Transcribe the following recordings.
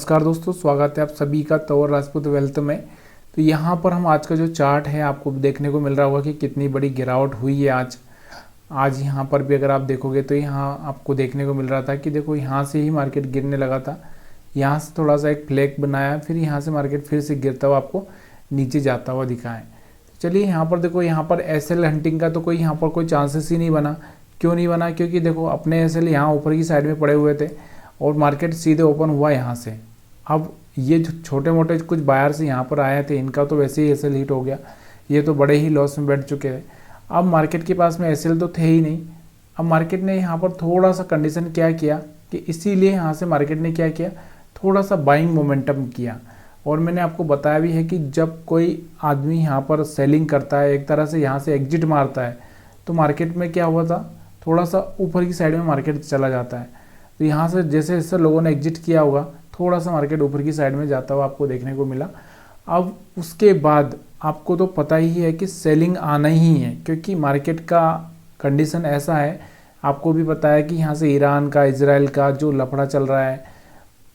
नमस्कार दोस्तों, स्वागत है आप सभी का तंवर राजपूत वेल्थ में। तो यहाँ पर हम आज का जो चार्ट है आपको देखने को मिल रहा होगा कि कितनी बड़ी गिरावट हुई है आज यहाँ पर भी अगर आप देखोगे तो यहाँ आपको देखने को मिल रहा था कि देखो यहाँ से ही मार्केट गिरने लगा था। यहाँ से थोड़ा सा एक फ्लैग बनाया, फिर यहाँ से मार्केट फिर से गिरता हुआ आपको नीचे जाता हुआ दिखा है। चलिए यहाँ पर देखो, यहाँ पर एसएल हंटिंग का तो कोई यहाँ पर कोई चांसेस ही नहीं बना। क्यों नहीं बना? क्योंकि देखो अपने एसएल यहाँ ऊपर की साइड में पड़े हुए थे और मार्केट सीधे ओपन हुआ यहाँ से। अब ये जो छोटे मोटे कुछ बायर्स यहाँ पर आए थे, इनका तो वैसे ही एसएल हिट हो गया, ये तो बड़े ही लॉस में बैठ चुके हैं। अब मार्केट के पास में एसएल तो थे ही नहीं। अब मार्केट ने यहाँ पर थोड़ा सा कंडीशन क्या किया कि इसीलिए यहाँ से मार्केट ने क्या किया, थोड़ा सा बाइंग मोमेंटम किया। और मैंने आपको बताया भी है कि जब कोई आदमी यहाँ पर सेलिंग करता है, एक तरह से यहाँ से एग्जिट मारता है, तो मार्केट में क्या हुआ था, थोड़ा सा ऊपर की साइड में मार्केट चला जाता है। तो यहाँ से जैसे जैसे लोगों ने एग्जिट किया होगा, थोड़ा सा मार्केट ऊपर की साइड में जाता हुआ आपको देखने को मिला। अब उसके बाद आपको तो पता ही है कि सेलिंग आना ही है, क्योंकि मार्केट का कंडीशन ऐसा है। आपको भी पता है कि यहाँ से ईरान का, इजराइल का जो लफड़ा चल रहा है,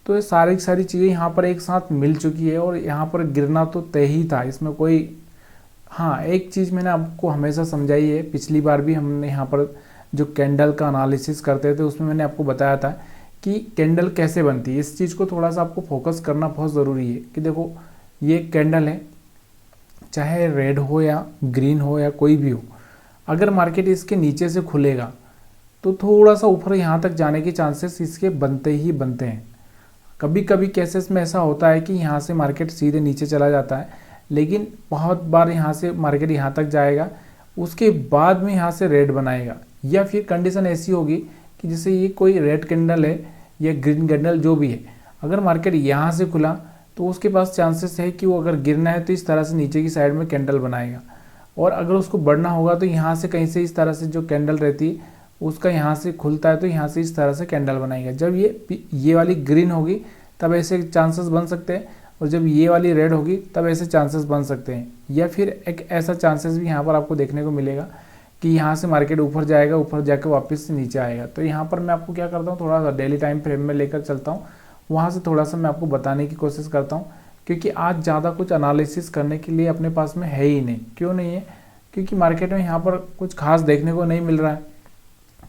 तो ये सारी चीज़ें यहाँ पर एक साथ मिल चुकी है और यहाँ पर गिरना तो तय ही था। इसमें कोई, हाँ, एक चीज़ मैंने आपको हमेशा समझाई है, पिछली बार भी हमने यहाँ पर जो कैंडल का एनालिसिस करते थे उसमें मैंने आपको बताया था कि कैंडल कैसे बनती है। इस चीज़ को थोड़ा सा आपको फोकस करना बहुत ज़रूरी है कि देखो ये कैंडल है, चाहे रेड हो या ग्रीन हो या कोई भी हो, अगर मार्केट इसके नीचे से खुलेगा तो थोड़ा सा ऊपर यहाँ तक जाने के चांसेस इसके बनते ही बनते हैं। कभी कभी केसेस में ऐसा होता है कि यहाँ से मार्केट सीधे नीचे चला जाता है, लेकिन बहुत बार यहाँ से मार्केट यहाँ तक जाएगा, उसके बाद में यहाँ से रेड बनाएगा। या फिर कंडीशन ऐसी होगी कि जैसे ये कोई रेड कैंडल है या ग्रीन कैंडल जो भी है, अगर मार्केट यहाँ से खुला तो उसके पास चांसेस है कि वो अगर गिरना है तो इस तरह से नीचे की साइड में कैंडल बनाएगा, और अगर उसको बढ़ना होगा तो यहाँ से कहीं से इस तरह से जो कैंडल रहती है उसका यहाँ से खुलता है तो यहाँ से इस तरह से कैंडल बनाएगा। जब ये वाली ग्रीन होगी तब ऐसे चांसेस बन सकते हैं, और जब ये वाली रेड होगी तब ऐसे चांसेस बन सकते हैं। या फिर एक ऐसा चांसेस भी यहाँ पर आपको देखने को मिलेगा कि यहाँ से मार्केट ऊपर जाएगा, ऊपर जाकर वापस से नीचे आएगा। तो यहाँ पर मैं आपको क्या करता हूँ, थोड़ा सा डेली टाइम फ्रेम में लेकर चलता हूँ, वहाँ से थोड़ा सा मैं आपको बताने की कोशिश करता हूँ, क्योंकि आज ज़्यादा कुछ एनालिसिस करने के लिए अपने पास में है ही नहीं। क्यों नहीं है? क्योंकि मार्केट में यहाँ पर कुछ खास देखने को नहीं मिल रहा है।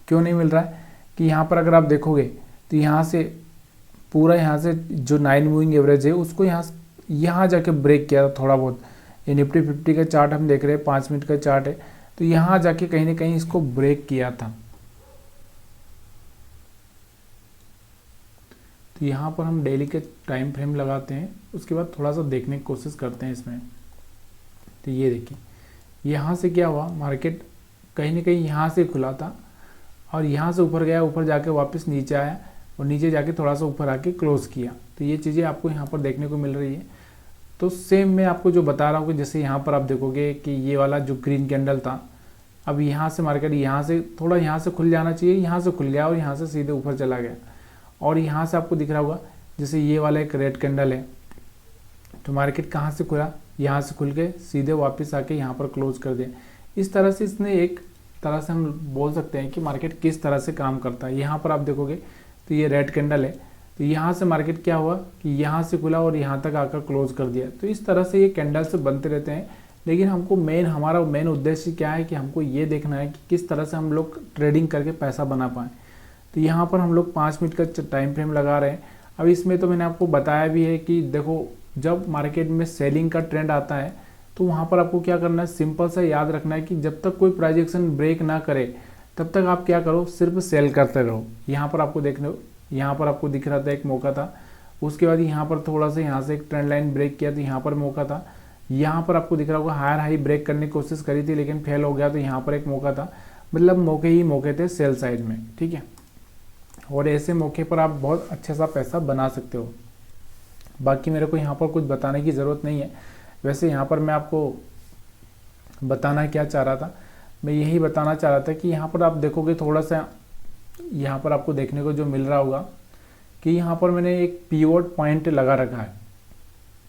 क्यों नहीं मिल रहा है कि यहाँ पर अगर आप देखोगे तो यहाँ से पूरा, यहाँ से जो 9 मूविंग एवरेज है उसको यहाँ जाके ब्रेक किया था थोड़ा बहुत। ये निफ्टी 50 का चार्ट हम देख रहे हैं, 5 मिनट का चार्ट है, तो यहाँ जाके कहीं ना कहीं इसको ब्रेक किया था। तो यहाँ पर हम डेली के टाइम फ्रेम लगाते हैं, उसके बाद थोड़ा सा देखने की कोशिश करते हैं इसमें। तो ये देखिए यहाँ से क्या हुआ, मार्केट कहीं ना कहीं यहाँ से खुला था और यहाँ से ऊपर गया, ऊपर जाके वापस नीचे आया और नीचे जाके थोड़ा सा ऊपर आके क्लोज किया। तो ये चीज़ें आपको यहाँ पर देखने को मिल रही है। तो सेम मैं आपको जो बता रहा हूँ कि जैसे यहाँ पर आप देखोगे कि ये वाला जो ग्रीन कैंडल था, अब यहाँ से मार्केट यहाँ से थोड़ा यहाँ से खुल जाना चाहिए, यहाँ से खुल गया और यहाँ से सीधे ऊपर चला गया। और यहाँ से आपको दिख रहा होगा जैसे ये वाला एक रेड कैंडल है, तो मार्केट कहाँ से खुला, यहाँ से खुल के सीधे वापस आके यहाँ पर क्लोज कर दिया। इस तरह से इसने एक तरह से हम बोल सकते हैं कि मार्केट किस तरह से काम करता है। यहाँ पर आप देखोगे तो ये रेड कैंडल है, तो यहाँ से मार्केट क्या हुआ कि यहाँ से खुला और यहाँ तक आकर क्लोज कर दिया। तो इस तरह से ये कैंडल्स बनते रहते हैं, लेकिन हमको हमारा मेन उद्देश्य क्या है कि हमको ये देखना है कि किस तरह से हम लोग ट्रेडिंग करके पैसा बना पाएँ। तो यहाँ पर हम लोग 5 मिनट का टाइम फ्रेम लगा रहे हैं। अब इसमें तो मैंने आपको बताया भी है कि देखो जब मार्केट में सेलिंग का ट्रेंड आता है तो वहाँ पर आपको क्या करना है, सिंपल सा याद रखना है कि जब तक कोई प्राइस एक्शन ब्रेक ना करे तब तक आप क्या करो, सिर्फ सेल करते रहो। यहाँ पर आपको यहाँ पर आपको दिख रहा था एक मौका था, उसके बाद यहाँ पर थोड़ा सा यहाँ से एक ट्रेंड लाइन ब्रेक किया तो यहाँ पर मौका था। यहाँ पर आपको दिख रहा होगा हायर हाई ब्रेक करने की कोशिश करी थी लेकिन फेल हो गया, तो यहाँ पर एक मौका था। मतलब मौके ही मौके थे सेल साइड में, ठीक है। और ऐसे मौके पर आप बहुत अच्छा सा पैसा बना सकते हो। बाकी मेरे को यहाँ पर कुछ बताने की ज़रूरत नहीं है। वैसे यहाँ पर मैं आपको बताना क्या चाह रहा था, मैं यही बताना चाह रहा था कि यहाँ पर आप देखोगे थोड़ा सा यहाँ पर आपको देखने को जो मिल रहा होगा कि यहाँ पर मैंने एक पिवोट पॉइंट लगा रखा है।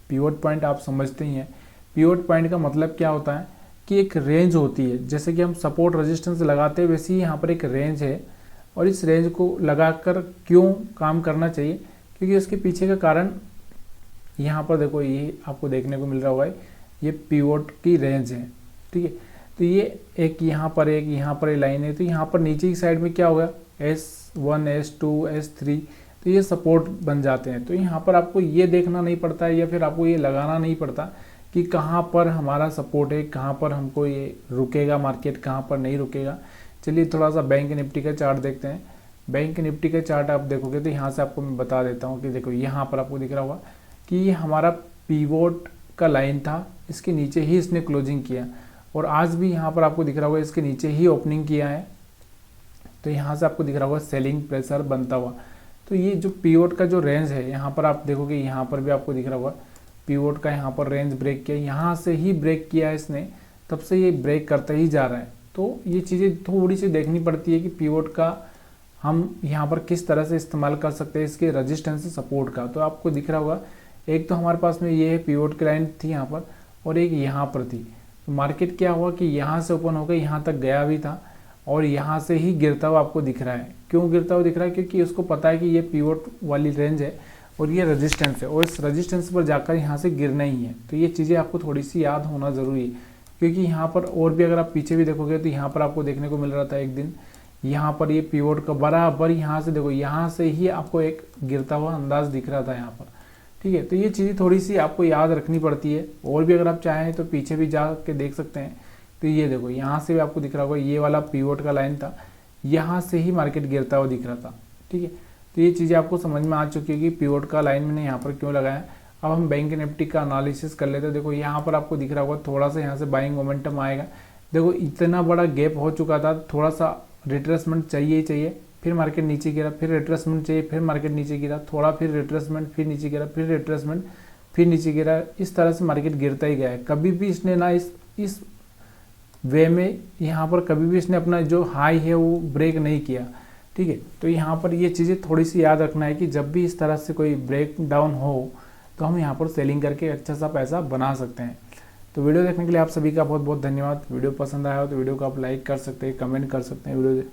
पिवोट पॉइंट आप समझते ही हैं। पिवोट पॉइंट का मतलब क्या होता है कि एक रेंज होती है, जैसे कि हम सपोर्ट रेजिस्टेंस लगाते हैं वैसे ही यहाँ पर एक रेंज है, और इस रेंज को लगाकर क्यों काम करना चाहिए, क्योंकि उसके पीछे का कारण यहाँ पर देखो ये आपको देखने को मिल रहा होगा, ये पिवोट की रेंज है, ठीक है। तो ये एक यहाँ पर लाइन है, तो यहाँ पर नीचे की साइड में क्या होगा, S1 S2 S3, तो ये सपोर्ट बन जाते हैं। तो यहाँ पर आपको ये देखना नहीं पड़ता है या फिर आपको ये लगाना नहीं पड़ता कि कहाँ पर हमारा सपोर्ट है, कहाँ पर हमको ये रुकेगा मार्केट, कहाँ पर नहीं रुकेगा। चलिए थोड़ा सा बैंक निफ्टी का चार्ट देखते हैं। बैंक निफ्टी का चार्ट आप देखोगे तो यहाँ से आपको मैं बता देता हूँ कि देखो यहाँ पर आपको दिख रहा होगा कि ये हमारा पिवोट का लाइन था, इसके नीचे ही इसने क्लोजिंग किया और आज भी यहाँ पर आपको दिख रहा होगा इसके नीचे ही ओपनिंग किया है। तो यहाँ से आपको दिख रहा होगा सेलिंग प्रेशर बनता हुआ। तो ये जो पिवोट का जो रेंज है, यहाँ पर आप देखोगे यहाँ पर भी आपको दिख रहा होगा पिवोट का यहाँ पर रेंज ब्रेक किया, यहाँ से ही ब्रेक किया है इसने, तब से ये ब्रेक करता ही जा रहा है। तो ये चीज़ें थोड़ी सी देखनी पड़ती है कि पिवोट का हम यहाँ पर किस तरह से इस्तेमाल कर सकते हैं, इसके रेजिस्टेंस सपोर्ट का। तो आपको दिख रहा होगा एक तो हमारे पास में ये है पिवोट की लाइन थी यहाँ पर और एक यहाँ पर थी। तो मार्केट क्या हुआ कि यहाँ से ओपन होकर यहाँ तक गया भी था और यहाँ से ही गिरता हुआ आपको दिख रहा है। क्यों गिरता हुआ दिख रहा है? क्योंकि उसको पता है कि ये पिवोट वाली रेंज है और ये रेजिस्टेंस है और इस रेजिस्टेंस पर जाकर यहाँ से गिरना ही है। तो ये चीज़ें आपको थोड़ी सी याद होना ज़रूरी है, क्योंकि यहाँ पर और भी अगर आप पीछे भी देखोगे तो यहाँ पर आपको देखने को मिल रहा था एक दिन यहाँ पर ये पिवोट का बराबर यहाँ से देखो, यहाँ से ही आपको एक गिरता हुआ अंदाज दिख रहा था यहाँ पर, ठीक है। तो ये चीज़ें थोड़ी सी आपको याद रखनी पड़ती है। और भी अगर आप चाहें तो पीछे भी जा के देख सकते हैं। तो ये देखो यहाँ से भी आपको दिख रहा होगा ये वाला पिवोट का लाइन था, यहाँ से ही मार्केट गिरता हुआ दिख रहा था, ठीक है। तो ये चीज़ें आपको समझ में आ चुकी है कि पिवोट का लाइन मैंने यहाँ पर क्यों लगाया। अब हम बैंक निफ्टी का एनालिसिस कर लेते हैं। देखो यहाँ पर आपको दिख रहा होगा थोड़ा सा यहाँ से बाइंग मोमेंटम आएगा। देखो इतना बड़ा गैप हो चुका था, थोड़ा सा रिट्रेसमेंट चाहिए ही चाहिए, फिर मार्केट नीचे गिरा, फिर रिट्रेसमेंट चाहिए, फिर मार्केट नीचे गिरा, थोड़ा फिर रिट्रेसमेंट, फिर नीचे गिरा, फिर रिट्रेसमेंट, फिर नीचे गिरा। इस तरह से मार्केट गिरता ही गया है। कभी भी इसने ना इस वे में यहाँ पर कभी भी इसने अपना जो हाई है वो ब्रेक नहीं किया, ठीक है। तो यहाँ पर ये चीज़ें थोड़ी सी याद रखना है कि जब भी इस तरह से कोई ब्रेक डाउन हो तो हम यहाँ पर सेलिंग करके अच्छा सा पैसा बना सकते हैं। तो वीडियो देखने के लिए आप सभी का बहुत बहुत धन्यवाद। वीडियो पसंद आया हो तो वीडियो को आप लाइक कर सकते हैं, कमेंट कर सकते हैं। वीडियो